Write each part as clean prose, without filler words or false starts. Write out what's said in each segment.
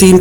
3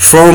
from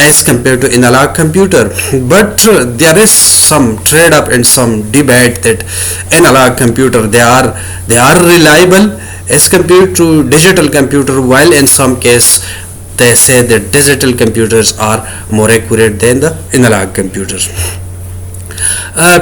as compared to analog computer, but there is some trade up and some debate that analog computer they are reliable as compared to digital computer, while in some case they say that digital computers are more accurate than the analog computers.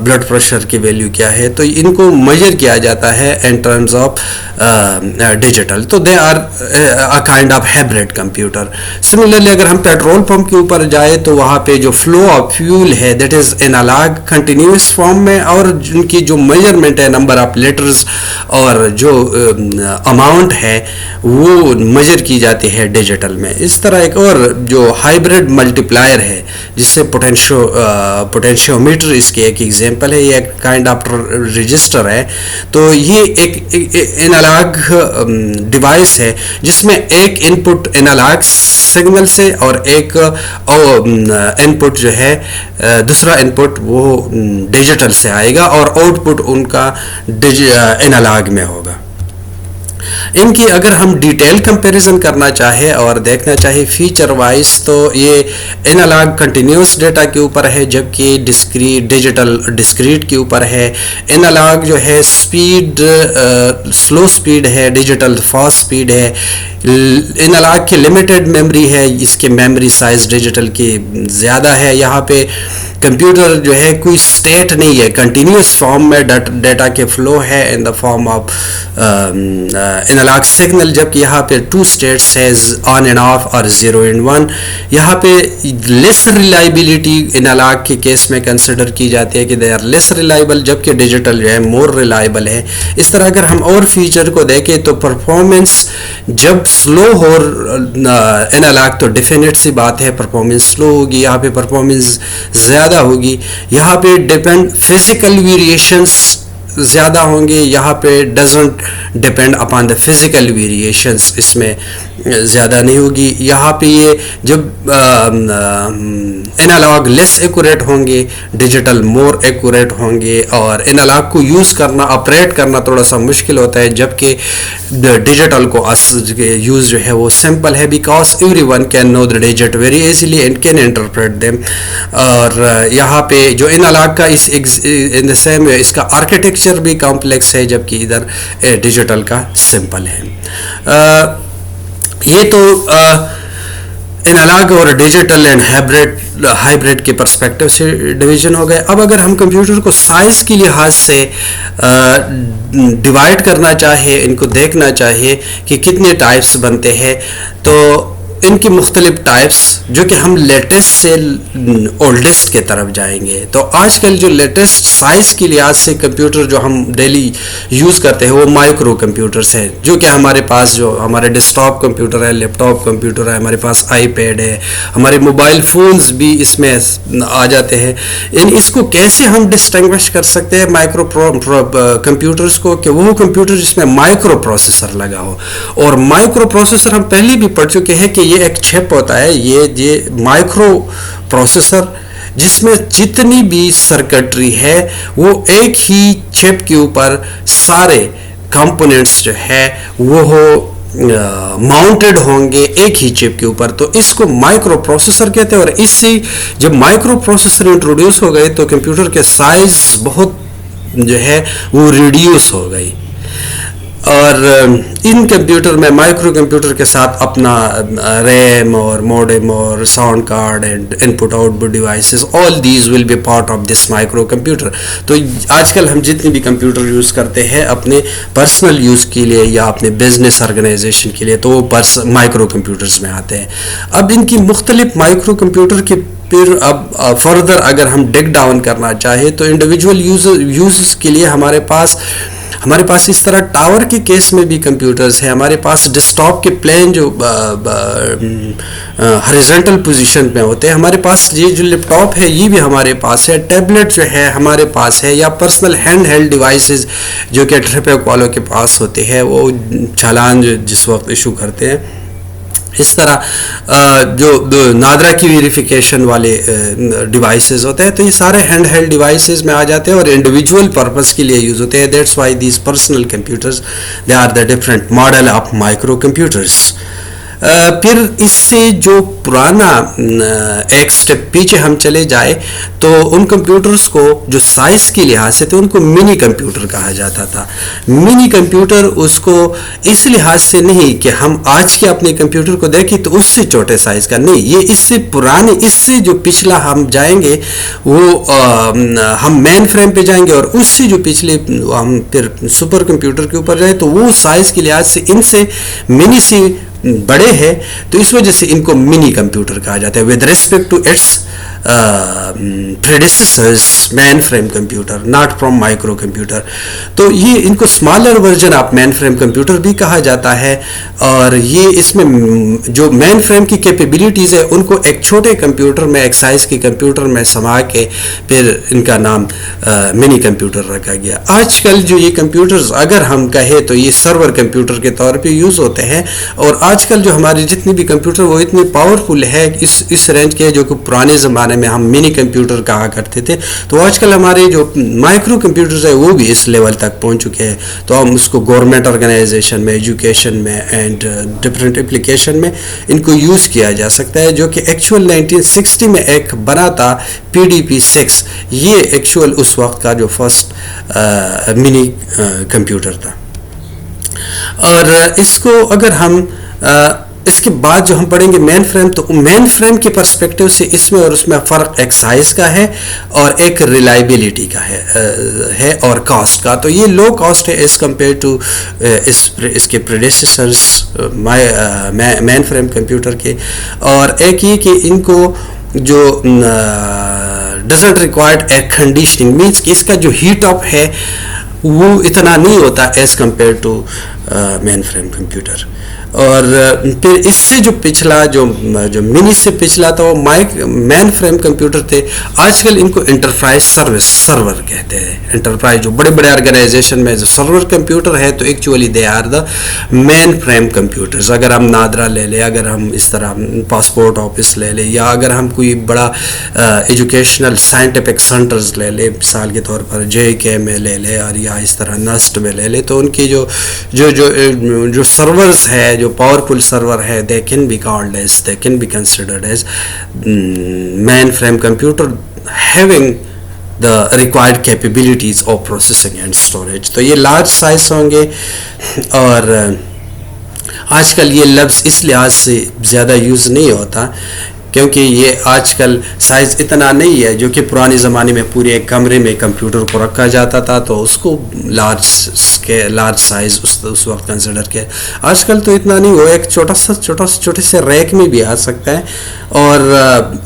Blood pressure کی value کیا ہے, تو ان کو major کیا جاتا ہے in terms of digital. تو they are a kind of hybrid computer. Similarly اگر ہم پیٹرول پمپ کے اوپر جائے تو وہاں پہ جو فلو آف فیول ہے that is analog continuous form میں, اور جن کی جو میجرمنٹ ہے نمبر آف لیٹرز اور جو اماؤنٹ ہے وہ میجر کی جاتی ہے ڈیجیٹل میں. اس طرح ایک اور جو ہائبریڈ ملٹی پلائر ہے جس سے پوٹینشیو میٹر اس کی ایک ایگزامپل ہے, یہ ایک کائنڈ آف رجسٹر ہے. تو یہ ایک انالاگ ڈیوائس ہے جس میں ایک ان پٹ انالاگ سگنل سے اور ایک ان پٹ جو ہے دوسرا ان پٹ وہ ڈیجیٹل سے آئے گا, اور آؤٹ پٹ ان کا انالاگ میں ہوگا. ان کی اگر ہم ڈیٹیل کمپیریزن کرنا چاہے اور دیکھنا چاہے فیچر وائز, تو یہ انالاگ کنٹینیوس ڈیٹا کے اوپر ہے, جبکہ ڈیجیٹل ڈسکریٹ کے اوپر ہے. انالاگ جو ہے سپیڈ سلو سپیڈ ہے, ڈیجیٹل فاسٹ سپیڈ ہے. انالاگ کی لمیٹڈ میموری ہے, اس کے میموری سائز ڈیجیٹل کی زیادہ ہے. یہاں پہ کمپیوٹر جو ہے کوئی اسٹیٹ نہیں ہے, کنٹینیوس فارم میں ڈیٹا کے فلو ہے in the form of analogue signal, جبکہ یہاں پہ 2 اسٹیٹس ہے, آن اینڈ آف اور 0 اینڈ 1. یہاں پہ لیس ریلائبلٹی انالاگ کے کیس میں کنسیڈر کی جاتی ہے کہ دے آر لیس ریلائبل, جبکہ ڈیجیٹل جو ہے مور ریلائبل ہے. اس طرح اگر ہم اور فیچر کو دیکھیں تو پرفارمنس جب سلو ہو انالاگ تو ڈیفینیٹ سی بات ہے پرفارمنس سلو ہوگی, یہاں پہ پرفارمنس زیادہ ہوگی. یہاں پہ ڈیپینڈ فزیکل ویریشنس زیادہ ہوں گے, یہاں پہ doesn't depend upon the physical variations, اس میں زیادہ نہیں ہوگی. یہاں پہ یہ جب انالاگ لیس ایکوریٹ ہوں گے, ڈیجیٹل مور ایکوریٹ ہوں گے, اور انالاگ کو یوز کرنا آپریٹ کرنا تھوڑا سا مشکل ہوتا ہے, جبکہ ڈیجیٹل کو یوز جو ہے وہ سمپل ہے, because everyone can know the digit very easily and can interpret them. اور یہاں پہ جو انالاگ کا ان دا سیم اس کا آرکیٹیکچر بھی کمپلیکس ہے, جبکہ ادھر ڈیجیٹل کا سمپل ہے. یہ تو انالاگ اور ڈیجیٹل اینڈ ہائبریڈ کے پرسپیکٹو سے ڈویژن ہو گئے. اب اگر ہم کمپیوٹر کو سائز کے لحاظ سے ڈیوائڈ کرنا چاہے, ان کو دیکھنا چاہیے کہ کتنے ٹائپس بنتے ہیں, تو ان کی مختلف ٹائپس جو کہ ہم لیٹسٹ سے اولڈسٹ کے طرف جائیں گے. تو آج کل جو لیٹسٹ سائز کی لحاظ سے کمپیوٹر جو ہم ڈیلی یوز کرتے ہیں وہ مائکرو کمپیوٹرس ہیں, جو کہ ہمارے پاس جو ہمارے ڈیسک ٹاپ کمپیوٹر ہے, لیپ ٹاپ کمپیوٹر ہے, ہمارے پاس آئی پیڈ ہے, ہمارے موبائل فونز بھی اس میں آ جاتے ہیں. اس کو کیسے ہم ڈسٹنگوش کر سکتے ہیں مائکرو کمپیوٹرس کو, کہ وہ کمپیوٹر جس میں مائکرو پروسیسر لگا ہو. اور مائکرو پروسیسر ہم پہلے بھی پڑھ چکے ہیں کہ یہ ایک چپ ہوتا ہے, یہ مائکرو پروسیسر جس میں جتنی بھی سرکٹری ہے وہ ایک ہی چپ کے اوپر سارے کمپوننٹس جو ہے وہ ماؤنٹڈ ہوں گے ایک ہی چپ کے اوپر. تو اس کو مائکرو پروسیسر کہتے ہیں. اور اس سے جب مائکرو پروسیسر انٹروڈیوس ہو گئے تو کمپیوٹر کے سائز بہت جو ہے وہ ریڈیوس ہو گئی. اور ان کمپیوٹر میں مائکرو کمپیوٹر کے ساتھ اپنا ریم اور موڈم اور sound card and input output devices, all these will be part of this microcomputer. تو آج کل ہم جتنی بھی کمپیوٹر یوز کرتے ہیں اپنے پرسنل یوز کے لیے یا اپنے بزنس آرگنائزیشن کے لیے, تو وہ مائکرو کمپیوٹرز میں آتے ہیں. اب ان کی مختلف مائکرو کمپیوٹر کے پھر اب فردر اگر ہم ڈگ ڈاؤن کرنا چاہیں تو انڈیویجول یوزز کے لیے ہمارے پاس اس طرح ٹاور کے کیس میں بھی کمپیوٹرز ہیں. ہمارے پاس ڈیسک ٹاپ کے پلین جو ہاریزونٹل پوزیشن میں ہوتے ہیں, ہمارے پاس یہ جو لیپ ٹاپ ہے یہ بھی ہمارے پاس ہے, ٹیبلٹ جو ہے ہمارے پاس ہے, یا پرسنل ہینڈ ہیلڈ ڈیوائسز جو کہ ٹرپیک والوں کے پاس ہوتے ہیں, وہ چالان جو جس وقت ایشو کرتے ہیں. اس طرح جو نادرا کی ویریفیکیشن والے ڈیوائسز ہوتے ہیں, تو یہ سارے ہینڈ ہیلڈ ڈیوائسز میں آ جاتے ہیں اور انڈیویجول پرپز کے لیے یوز ہوتے ہیں. That's why these personal computers they are the different model of microcomputers. پھر اس سے جو پرانا ایک سٹیپ پیچھے ہم چلے جائے تو ان کمپیوٹرز کو جو سائز کے لحاظ سے تھے ان کو منی کمپیوٹر کہا جاتا تھا. منی کمپیوٹر اس کو اس لحاظ سے نہیں کہ ہم آج کے اپنے کمپیوٹر کو دیکھیں تو اس سے چھوٹے سائز کا نہیں, یہ اس سے پرانے, اس سے جو پچھلا ہم جائیں گے وہ ہم مین فریم پہ جائیں گے, اور اس سے جو پچھلے ہم پھر سپر کمپیوٹر کے اوپر جائیں تو وہ سائز کے لحاظ سے ان سے منی سے بڑے ہیں, تو اس وجہ سے ان کو منی کمپیوٹر کہا جاتا ہے with respect to its predecessors mainframe computer, not from microcomputer. تو یہ ان کو smaller version of mainframe computer بھی کہا جاتا ہے, اور یہ اس میں جو مین فریم کی کیپیبلٹیز ہے ان کو ایک چھوٹے کمپیوٹر میں, ایک سائز کے کمپیوٹر میں سما کے پھر ان کا نام منی کمپیوٹر رکھا گیا. آج کل جو یہ کمپیوٹرز اگر ہم کہیں تو یہ سرور کمپیوٹر کے طور پہ یوز ہوتے ہیں, اور آج کل جو ہمارے جتنے بھی کمپیوٹر وہ اتنے پاورفل ہے اس رینج کے, جو کہ پرانے زمانے میں ہم منی کمپیوٹر کہا کرتے تھے. تو آج کل ہمارے جو مائکرو کمپیوٹرز ہیں وہ بھی اس لیول تک پہنچ چکے ہیں, تو ہم اس کو گورنمنٹ آرگنائزیشن میں, ایجوکیشن میں اینڈ ڈفرینٹ اپلیکیشن میں ان کو یوز کیا جا سکتا ہے, جو کہ ایکچوئل 1960 میں ایک بنا تھا PDP-6, یہ ایکچوئل اس وقت کا جو فرسٹ منی کمپیوٹر تھا. اور اس کو اگر ہم اس کے بعد جو ہم پڑھیں گے مین فریم, تو مین فریم کے پرسپیکٹیو سے اس میں اور اس میں فرق ایک سائز کا ہے اور ایک ریلائبلٹی کا ہے اور کاسٹ کا. تو یہ لو کاسٹ ہے ایز کمپیئر ٹو اس کے پریڈیسیسرز مین فریم کمپیوٹر کے, اور ایک یہ کہ ان کو جو doesn't required air conditioning, means کہ اس کا جو ہیٹ اپ ہے وہ اتنا نہیں ہوتا as compare to mainframe computer. اور پھر اس سے جو پچھلا جو منی سے پچھلا تھا وہ مین فریم کمپیوٹر تھے. آج کل ان کو انٹرپرائز سرور کہتے ہیں. انٹرپرائز جو بڑے بڑے آرگنائزیشن میں جو سرور کمپیوٹر ہے تو actually they are the mainframe computers. اگر ہم نادرا لے لیں, اگر ہم اس طرح پاسپورٹ آفس لے لیں, یا اگر ہم کوئی بڑا ایجوکیشنل سائنٹیفک سینٹرز لے لیں, مثال کے طور پر JK میں لے لیں, اور یا اس طرح نسٹ میں لے لیں, تو ان کی جو سرورز ہے, جو پاورفل سرور ہے, they can be called as, they can be considered as main frame computer having the required capabilities of processing and storage. تو یہ لارج سائز ہوں گے, اور آج کل یہ لفظ اس لحاظ سے زیادہ یوز نہیں ہوتا کیونکہ یہ آج کل سائز اتنا نہیں ہے, جو کہ پرانے زمانے میں پورے ایک کمرے میں کمپیوٹر کو رکھا جاتا تھا تو اس کو لارج سائز اس وقت کنسیڈر کیا. آج کل تو اتنا نہیں, وہ ایک چھوٹے سے ریک میں بھی آ سکتا ہے, اور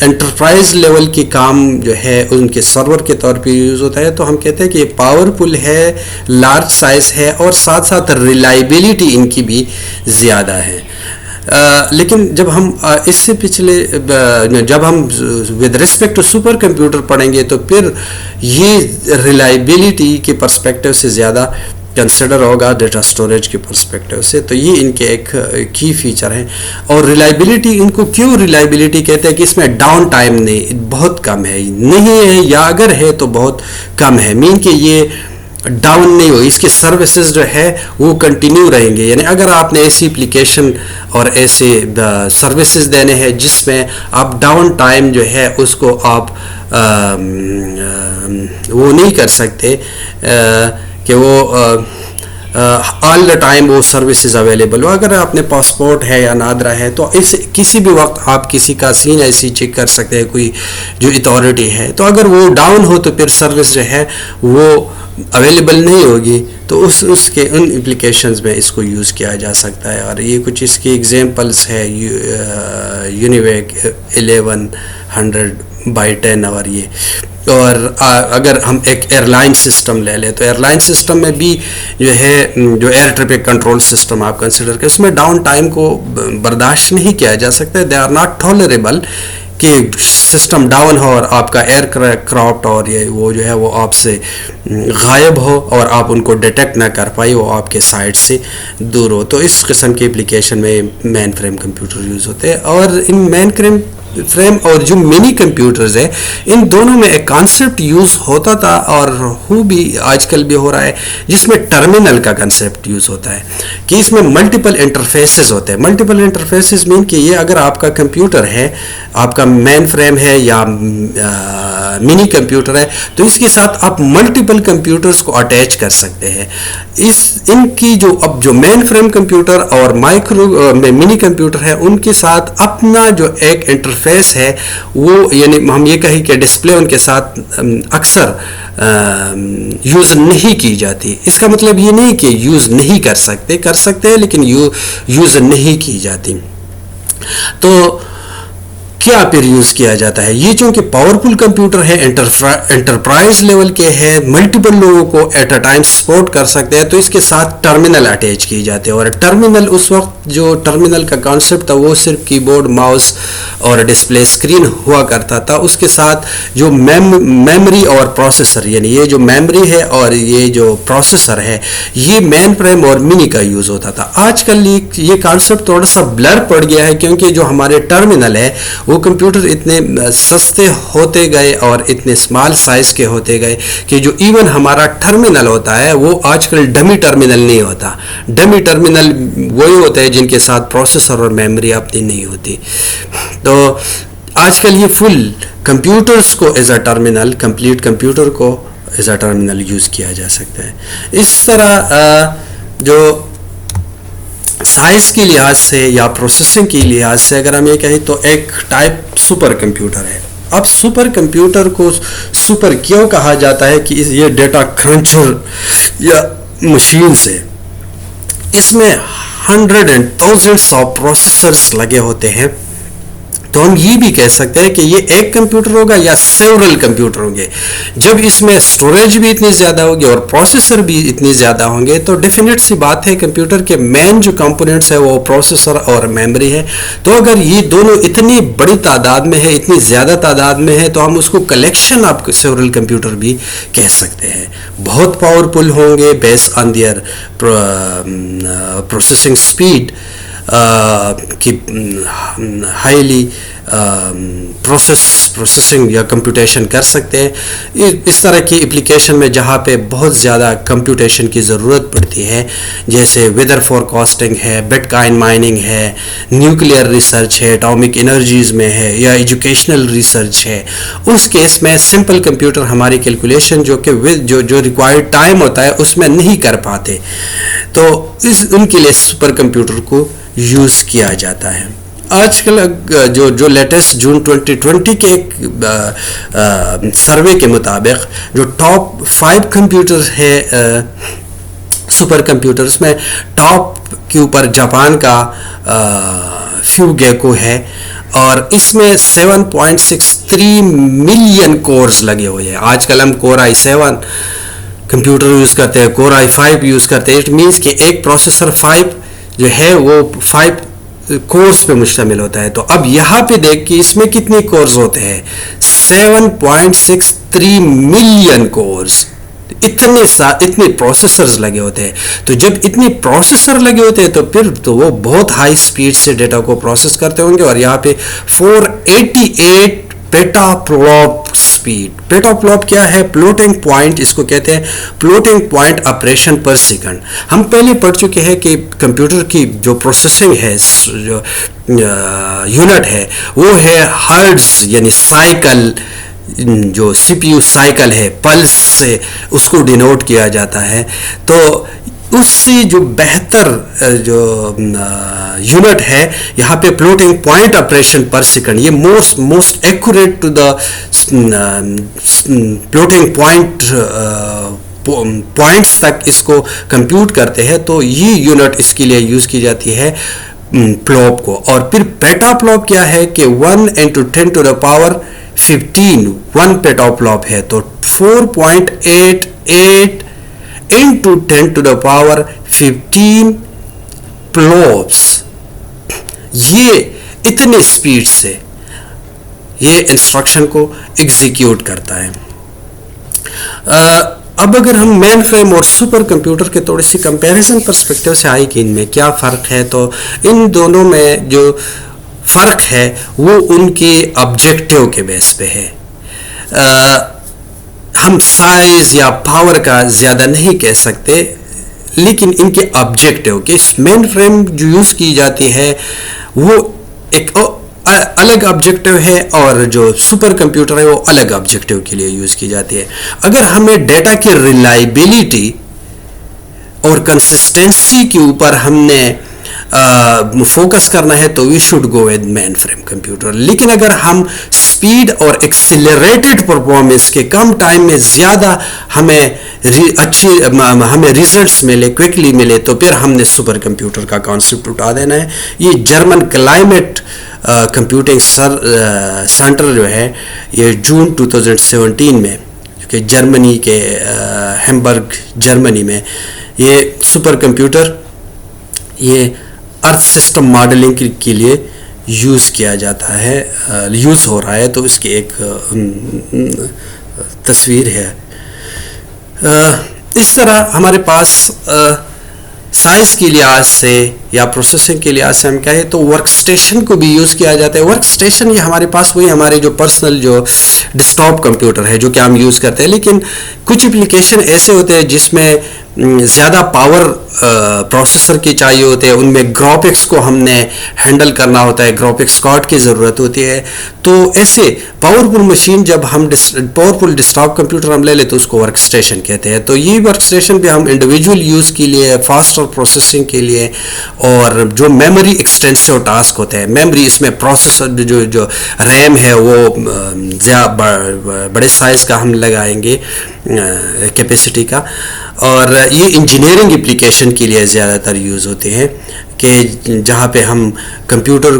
انٹرپرائز لیول کے کام جو ہے ان کے سرور کے طور پہ یوز ہوتا ہے. تو ہم کہتے ہیں کہ یہ پاورفل ہے, لارج سائز ہے, اور ساتھ ساتھ ریلائبلٹی ان کی بھی زیادہ ہے. لیکن جب ہم اس سے پچھلے جب ہم with respect to super computer پڑھیں گے تو پھر یہ ریلائبلٹی کے پرسپیکٹیو سے زیادہ کنسیڈر ہوگا ڈیٹا سٹوریج کے پرسپیکٹیو سے. تو یہ ان کے ایک کی فیچر ہیں. اور ریلائبلٹی, ان کو کیوں ریلائبلٹی کہتے ہیں کہ اس میں ڈاؤن ٹائم نہیں بہت کم ہے, نہیں ہے, یا اگر ہے تو بہت کم ہے, مین کہ یہ ڈاؤن نہیں ہو, اس کے سروسز جو ہے وہ کنٹینیو رہیں گے. یعنی اگر آپ نے ایسی اپلیکیشن اور ایسے سروسز دینے ہیں جس میں آپ ڈاؤن ٹائم جو ہے اس کو آپ وہ نہیں کر سکتے کہ وہ آل دا ٹائم وہ سروسز اویلیبل ہو. اگر آپ نے پاسپورٹ ہے یا نادرا ہے تو اس کسی بھی وقت آپ کسی کا سین ایسی چیک کر سکتے ہیں, کوئی جو اتھارٹی ہے, تو اگر وہ ڈاؤن ہو تو پھر سروس جو ہے وہ اویلیبل نہیں ہوگی. تو اس کے ان اپلیکیشنز میں اس کو یوز کیا جا سکتا ہے. اور یہ کچھ اس کی ایگزامپلس ہے, یونیویک 1100/10, اور یہ. اور اگر ہم ایک ایئر لائن سسٹم لے لیں تو ایئر لائن سسٹم میں بھی جو ہے جو ایئر ٹریفک کنٹرول سسٹم آپ کنسیڈر کریں, اس میں ڈاؤن ٹائم کو برداشت نہیں کیا جا سکتا. دے آر ناٹ ٹالریبل کہ سسٹم ڈاؤن ہو اور آپ کا ایئر کرافٹ اور یہ وہ جو ہے وہ آپ سے غائب ہو اور آپ ان کو ڈیٹیکٹ نہ کر پائی, وہ آپ کے سائٹ سے دور ہو. تو اس قسم کی اپلیکیشن میں مین فریم کمپیوٹر یوز ہوتے ہیں. اور ان مین فریم اور جو منی کمپیوٹرز ہیں ان دونوں میں ایک کانسیپٹ یوز ہوتا تھا اور ہو بھی آج کل بھی ہو رہا ہے جس میں ٹرمینل کا کنسیپٹ یوز ہوتا ہے کہ اس میں ملٹیپل انٹرفیسز ہوتے ہیں. ملٹیپل انٹرفیسز مین کہ یہ اگر آپ کا کمپیوٹر ہے, آپ کا مین فریم ہے یا منی کمپیوٹر ہے تو اس کے ساتھ آپ ملٹیپل کمپیوٹرز کو اٹیچ کر سکتے ہیں. ان کی جو اب جو مین فریم کمپیوٹر اور منی کمپیوٹر ہے ان کے ساتھ اپنا جو ایک انٹرفیس ہے وہ یعنی ہم یہ کہیں کہ ڈسپلے ان کے ساتھ اکثر یوز نہیں کی جاتی. اس کا مطلب یہ نہیں کہ یوز نہیں کر سکتے ہیں لیکن یوز نہیں کی جاتی. تو کیا پھر یوز کیا جاتا ہے؟ یہ چونکہ پاورفل کمپیوٹر ہے, انٹرپرائز لیول کے ہے, ملٹیپل لوگوں کو ایٹ اے ٹائم سپورٹ کر سکتے ہیں, تو اس کے ساتھ ٹرمینل اٹیچ کی جاتے ہیں. اور ٹرمینل اس وقت جو ٹرمینل کا کانسیپٹ تھا وہ صرف کی بورڈ, ماؤس اور ڈسپلے اسکرین ہوا کرتا تھا. اس کے ساتھ جو میموری اور پروسیسر, یعنی یہ جو میموری ہے اور یہ جو پروسیسر ہے یہ مین فریم اور منی کا یوز ہوتا تھا. آج کل یہ کانسیپٹ تھوڑا سا بلر پڑ گیا ہے کیونکہ جو ہمارے ٹرمینل ہے وہ کمپیوٹر اتنے سستے ہوتے گئے اور اتنے اسمال سائز کے ہوتے گئے کہ جو ایون ہمارا ٹرمینل ہوتا ہے وہ آج کل ڈمی ٹرمینل نہیں ہوتا. ڈمی ٹرمینل وہی ہوتا ہے جن کے ساتھ پروسیسر اور میموری اپنی نہیں ہوتی. تو آج کل یہ فل کمپیوٹرز کو as a terminal, complete computer کو ایز اے ٹرمینل یوز کیا جا سکتا ہے. اس طرح جو سائز کے لحاظ سے یا پروسیسنگ کے لحاظ سے اگر ہم یہ کہیں تو ایک ٹائپ سپر کمپیوٹر ہے. اب سپر کمپیوٹر کو سپر کیوں کہا جاتا ہے کہ یہ ڈیٹا کرنچر یا مشینز ہے, اس میں 100,000 آف پروسیسرز لگے ہوتے ہیں. تو ہم یہ بھی کہہ سکتے ہیں کہ یہ ایک کمپیوٹر ہوگا یا سیورل کمپیوٹر ہوں گے. جب اس میں اسٹوریج بھی اتنی زیادہ ہوگی اور پروسیسر بھی اتنی زیادہ ہوں گے تو ڈیفینیٹ سی بات ہے کمپیوٹر کے مین جو کمپوننٹس ہے وہ پروسیسر اور میموری ہے. تو اگر یہ دونوں اتنی بڑی تعداد میں ہے, اتنی زیادہ تعداد میں ہے, تو ہم اس کو کلیکشن آف سیورل کمپیوٹر بھی کہہ سکتے ہیں. بہت پاورفل ہوں گے بیس آن دیئر پروسیسنگ اسپیڈ کی ہائیلی پروسیسنگ یا کمپیوٹیشن کر سکتے ہیں. اس طرح کی اپلیکیشن میں جہاں پہ بہت زیادہ کمپیوٹیشن کی ضرورت پڑتی ہے جیسے ویدر فور کاسٹنگ ہے, بٹ کائن مائننگ ہے, نیوکلیئر ریسرچ ہے, اٹامک انرجیز میں ہے یا ایجوکیشنل ریسرچ ہے, اس کیس میں سمپل کمپیوٹر ہماری کیلکولیشن جو کہ جو ریکوائرڈ ٹائم ہوتا ہے اس میں نہیں کر پاتے, تو ان کے لیے سپر کمپیوٹر کو یوز کیا جاتا ہے. آج کل جو لیٹسٹ جون 2020 کے ایک سروے کے مطابق جو ٹاپ 5 کمپیوٹر ہے سپر کمپیوٹرز میں ٹاپ کے اوپر جاپان کا فیو گیکو ہے اور اس میں 7.63 ملین کورز لگے ہوئے ہیں. آج کل ہم کور i7 کمپیوٹر یوز کرتے ہیں, کور i5 یوز کرتے ہیں. اٹ مینس کہ ایک پروسیسر 5 جو ہے وہ 5 کورس پہ مشتمل ہوتا ہے. تو اب یہاں پہ دیکھ کہ اس میں کتنے کورس ہوتے ہیں, 7.63 ملین کورس. اتنے پروسیسرز لگے ہوتے ہیں. تو جب اتنے پروسیسر لگے ہوتے ہیں تو پھر تو وہ بہت ہائی سپیڈ سے ڈیٹا کو پروسیس کرتے ہوں گے. اور یہاں پہ 488 پیٹا پلاپ سپیڈ. پیٹا پلاپ کیا ہے؟ فلوٹنگ پوائنٹ اس کو کہتے ہیں, floating point operation per second. ہم پہلے پڑھ چکے ہیں کہ کمپیوٹر کی جو پروسیسنگ ہے, جو یونٹ ہے وہ ہے ہرٹز, یعنی سائیکل. جو سی پی یو سائیکل ہے پلس سے اس کو ڈینوٹ کیا جاتا ہے. تو اس سے جو بہتر جو یونٹ ہے یہاں پہ floating point operation per second, یہ most accurate to the floating points تک اس کو کمپیوٹ کرتے ہیں. تو یہ یونٹ اس کے لیے یوز کی جاتی ہے پلاپ کو. اور پھر پیٹا پلاپ کیا ہے کہ 1 × 10⁻15 1 پیٹا پلاپ ہے. تو 4.88 into 10⁻15 پلوپس. یہ اتنے سپیڈ سے یہ انسٹرکشن کو ایگزیکیوٹ کرتا ہے. اب اگر ہم مین فریم اور سپر کمپیوٹر کے تھوڑی سی کمپیریزن پرسپیکٹیو سے آئی کہ ان میں کیا فرق ہے, تو ان دونوں میں جو فرق ہے وہ ان کے آبجیکٹیو کے بیس پہ ہے. ہم سائز یا پاور کا زیادہ نہیں کہہ سکتے, لیکن ان کے آبجیکٹیو کہ مین فریم جو یوز کی جاتی ہے وہ ایک الگ آبجیکٹیو ہے, اور جو سپر کمپیوٹر ہے وہ الگ آبجیکٹیو کے لیے یوز کی جاتی ہے. اگر ہمیں ڈیٹا کی ریلائبلٹی اور کنسسٹنسی کے اوپر ہم نے فوکس کرنا ہے تو we should go with mainframe computer. لیکن اگر ہم سپیڈ اور ایکسیلریٹڈ پرفارمنس کے کم ٹائم میں زیادہ ہمیں ریزلٹس ملے, کوئکلی ملے, تو پھر ہم نے سپر کمپیوٹر کا کانسیپٹ اٹھا دینا ہے. یہ جرمن کلائمیٹ کمپیوٹنگ سینٹر جو ہے یہ جون 2017 میں, کہ جرمنی کے ہیمبرگ جرمنی میں یہ سپر کمپیوٹر یہ ارتھ سسٹم ماڈلنگ کے لیے یوز کیا جاتا ہے, یوز ہو رہا ہے. تو اس کی ایک تصویر ہے. اس طرح ہمارے پاس سائز کے لحاظ سے یا پروسیسنگ کے لحاظ سے ہم کہیں تو ورک اسٹیشن کو بھی یوز کیا جاتا ہے. ورک اسٹیشن یہ ہمارے پاس وہی ہمارے جو پرسنل جو ڈیسک ٹاپ کمپیوٹر ہے جو کہ ہم یوز کرتے ہیں, لیکن کچھ اپلیکیشن ایسے ہوتے ہیں جس میں زیادہ پاور پروسیسر کی چاہیے ہوتے ہیں, ان میں گرافکس کو ہم نے ہینڈل کرنا ہوتا ہے, گرافکس کارڈ کی ضرورت ہوتی ہے. تو ایسے پاورفل مشین جب ہم پاورفل ڈیسک ٹاپ کمپیوٹر ہم لے لیں تو اس کو ورک اسٹیشن کہتے ہیں. تو یہ ورک اسٹیشن بھی ہم انڈیویجول یوز کے لیے, فاسٹر پروسیسنگ کے لیے, اور جو میموری ایکسٹینسو ٹاسک ہوتے ہیں, میموری اس میں پروسیسر جو ریم ہے وہ بڑے سائز کا ہم لگائیں گے کیپیسٹی کا, اور یہ انجینئرنگ اپلیکیشن کے لیے زیادہ تر یوز ہوتے ہیں کہ جہاں پہ ہم کمپیوٹر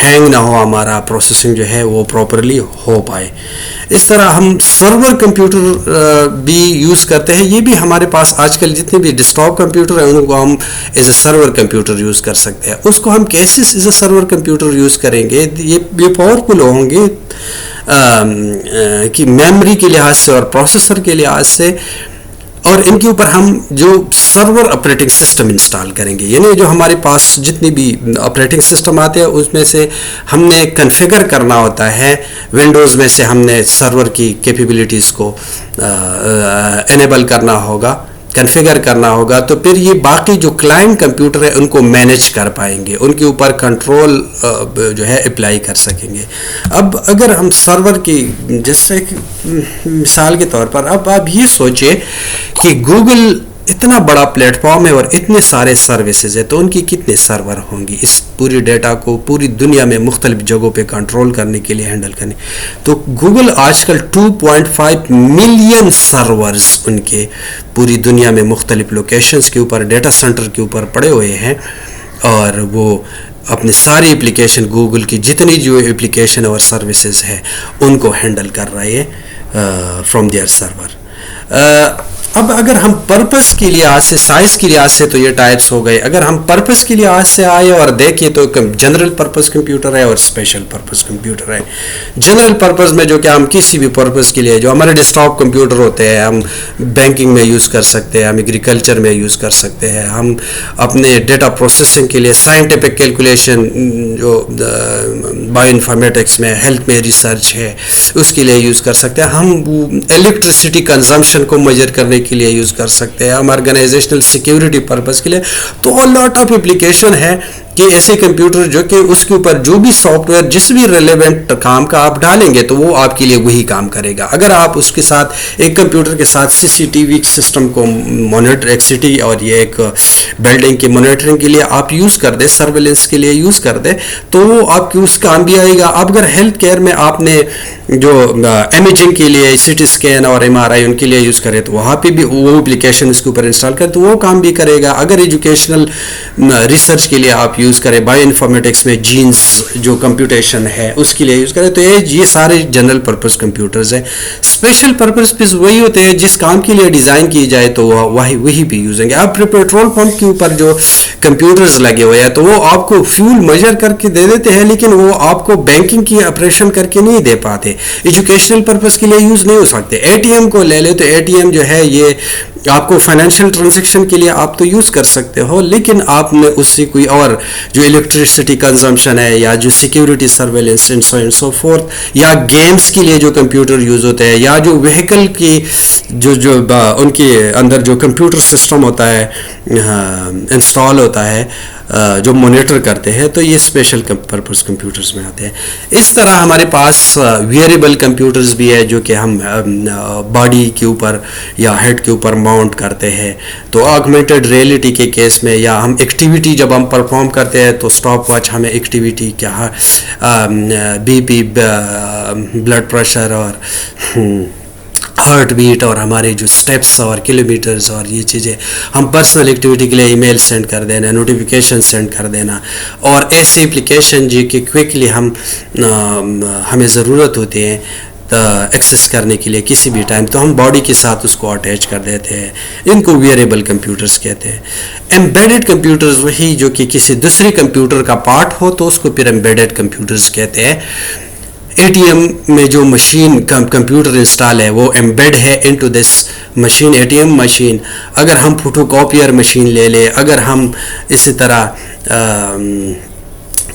ہینگ نہ ہو, ہمارا پروسیسنگ جو ہے وہ پراپرلی ہو پائے. اس طرح ہم سرور کمپیوٹر بھی یوز کرتے ہیں. یہ بھی ہمارے پاس آج کل جتنے بھی ڈیسک ٹاپ کمپیوٹر ہیں ان کو ہم as a server computer use کر سکتے ہیں. اس کو ہم کیسے as a server computer use کریں گے؟ یہ پاورفل ہوں گے کہ میموری کے لحاظ سے اور پروسیسر کے لحاظ سے, اور ان کے اوپر ہم جو سرور آپریٹنگ سسٹم انسٹال کریں گے. یعنی جو ہمارے پاس جتنی بھی آپریٹنگ سسٹم آتے ہیں اس میں سے ہم نے کنفیگر کرنا ہوتا ہے, ونڈوز میں سے ہم نے سرور کی کیپیبلٹیز کو انیبل کرنا ہوگا, کنفیگر کرنا ہوگا. تو پھر یہ باقی جو کلائنٹ کمپیوٹر ہے ان کو مینیج کر پائیں گے, ان کے اوپر کنٹرول جو ہے اپلائی کر سکیں گے. اب اگر ہم سرور کی جیسے مثال کے طور پر اب آپ یہ سوچیں کہ گوگل اتنا بڑا پلیٹ فارم ہے اور اتنے سارے سروسز ہیں, تو ان کی کتنے سرور ہوں گی اس پوری ڈیٹا کو پوری دنیا میں مختلف جگہوں پہ کنٹرول کرنے کے لیے, ہینڈل کرنے. تو گوگل آج کل 2.5 ملین سرورز ان کے پوری دنیا میں مختلف لوکیشنز کے اوپر, ڈیٹا سینٹر کے اوپر پڑے ہوئے ہیں, اور وہ اپنے ساری اپلیکیشن, گوگل کی جتنی جو اپلیکیشن اور سروسز ہیں ان کو ہینڈل کر رہے ہیں فرام دیئر سرور. اب اگر ہم پرپس کے لحاظ سے, سائز کے لحاظ سے تو یہ ٹائپس ہو گئے. اگر ہم پرپس کے لحاظ سے آئے اور دیکھیں تو جنرل پرپس کمپیوٹر ہے اور اسپیشل پرپس کمپیوٹر ہے. جنرل پرپس میں جو کہ ہم کسی بھی پرپس کے لیے, جو ہمارے ڈیسک ٹاپ کمپیوٹر ہوتے ہیں, ہم بینکنگ میں یوز کر سکتے ہیں, ہم ایگریکلچر میں یوز کر سکتے ہیں, ہم اپنے ڈیٹا پروسیسنگ کے لیے سائنٹیفک کیلکولیشن جو بایو انفارمیٹکس میں, ہیلتھ میں ریسرچ ہے اس کے لیے یوز کر سکتے ہیں. ہم الیکٹریسٹی کنزمپشن کو میجر کرنے کے لیے یوز کر سکتے ہیں, ہم آرگنائزیشنل سیکیورٹی پرپس کے لیے. تو لاٹ آف اپلیکیشن ہے کہ ایسے کمپیوٹر جو کہ اس کے اوپر جو بھی سافٹ ویئر جس بھی ریلیونٹ کام کا آپ ڈالیں گے تو وہ آپ کے لیے وہی کام کرے گا. اگر آپ اس کے ساتھ ایک کمپیوٹر کے ساتھ CCTV سسٹم کو مانیٹر, ایکسٹی اور یہ ایک بلڈنگ کی مانیٹرنگ کے لیے آپ یوز کر دیں, سرویلنس کے لیے یوز کر دیں, تو وہ آپ کی اس کام بھی آئے گا. اب اگر ہیلتھ کیئر میں آپ نے جو امیجنگ کے لیے CT اسکین اور MRI ان کے لیے یوز کرے تو وہاں پہ بھی وہ اپلیکیشن اس کے اوپر انسٹال کرے تو وہ کام بھی کرے گا. اگر ایجوکیشنل ریسرچ کے لیے آپ یوز کریں, بایو انفارمیٹکس میں جینز جو کمپیوٹیشن ہے اس کے لیے یوز کریں, تو یہ سارے جنرل پرپز کمپیوٹرز ہیں. اسپیشل پرپز وہی ہوتے ہیں جس کام کے لیے ڈیزائن کی جائے تو وہی بھی یوز ہوں گے. اب پیٹرول پمپ کے اوپر جو کمپیوٹرز لگے ہوئے ہیں تو وہ آپ کو فیول میجر کر کے دے دیتے ہیں, لیکن وہ آپ کو بینکنگ کی آپریشن کر کے نہیں دے پاتے, ایجوکیشنل پرپز کے لیے یوز نہیں ہو سکتے. ATM کو لے لے تو ATM جو ہے یہ آپ کو فائنینشیل ٹرانزیکشن کے لیے آپ تو یوز کر سکتے ہو, لیکن آپ نے اس سے کوئی اور جو الیکٹریسٹی کنزمپشن ہے یا جو security surveillance and so and so fourth, یا گیمز کے لیے جو کمپیوٹر یوز ہوتے ہیں, یا جو وہیکل کی جو ان کے اندر جو کمپیوٹر سسٹم ہوتا ہے انسٹال ہوتا ہے جو مانیٹر کرتے ہیں, تو یہ اسپیشل پرپز کمپیوٹرز میں آتے ہیں. اس طرح ہمارے پاس ویئریبل کمپیوٹرز بھی ہے جو کہ ہم باڈی کے اوپر یا ہیڈ کے اوپر ماؤنٹ کرتے ہیں. تو آگمنٹڈ ریئلٹی کے کیس میں, یا ہم ایکٹیویٹی جب ہم پرفارم کرتے ہیں تو اسٹاپ واچ ہمیں ایکٹیویٹی کیا بی پی, بلڈ پریشر اور ہارٹ بیٹ اور ہمارے جو سٹیپس اور کلو میٹرز اور یہ چیزیں ہم پرسنل ایکٹیویٹی کے لیے ای میل سینڈ کر دینا, نوٹیفیکیشن سینڈ کر دینا, اور ایسے اپلیکیشن جو کہ کوئکلی ہمیں ضرورت ہوتی ہے ایکسیس کرنے کے لیے کسی بھی ٹائم, تو ہم باڈی کے ساتھ اس کو اٹیچ کر دیتے ہیں. ان کو ویئریبل کمپیوٹرز کہتے ہیں. ایمبیڈڈ کمپیوٹرز وہی جو کہ کسی دوسرے کمپیوٹر کا پارٹ ہو تو اس کو پھر ایمبیڈڈ کمپیوٹرز کہتے ہیں. اے ٹی ایم میں جو مشین کمپیوٹر انسٹال ہے وہ ایمبیڈ ہے into this machine, A T M machine. اگر ہم فوٹو کاپیئر مشین لے لیں, اگر ہم اسی طرح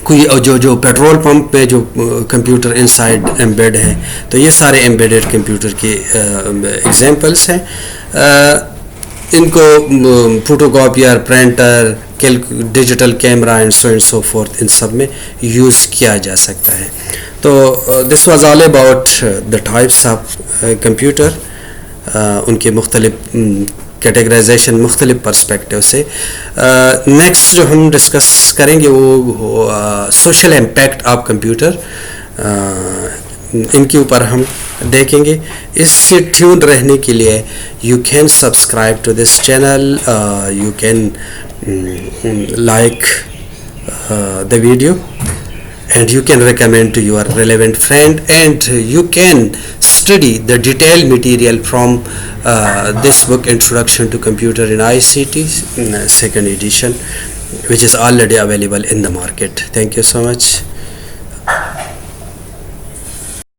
کوئی جو پیٹرول پمپ میں جو کمپیوٹر انسائڈ ایمبیڈ ہے, تو یہ سارے ایمبیڈڈ کمپیوٹر کی ایگزامپلس ہیں. ان کو photocopier, printer, digital camera and so forth, ان سب میں یوز کیا جا سکتا ہے. تو this was all about the types of computer, ان کے مختلف کیٹیگرائزیشن مختلف پرسپیکٹیو سے. نیکسٹ جو ہم ڈسکس کریں گے وہ سوشل امپیکٹ آف کمپیوٹر, ان کے اوپر ہم دیکھیں گے. اس سے ٹیون رہنے کے لیے you can subscribe to this channel, you can like the video, and you can recommend to your relevant friend, and you can study the detailed material from this book, Introduction to Computer in ICT, second edition, which is already available in the market. Thank you so much.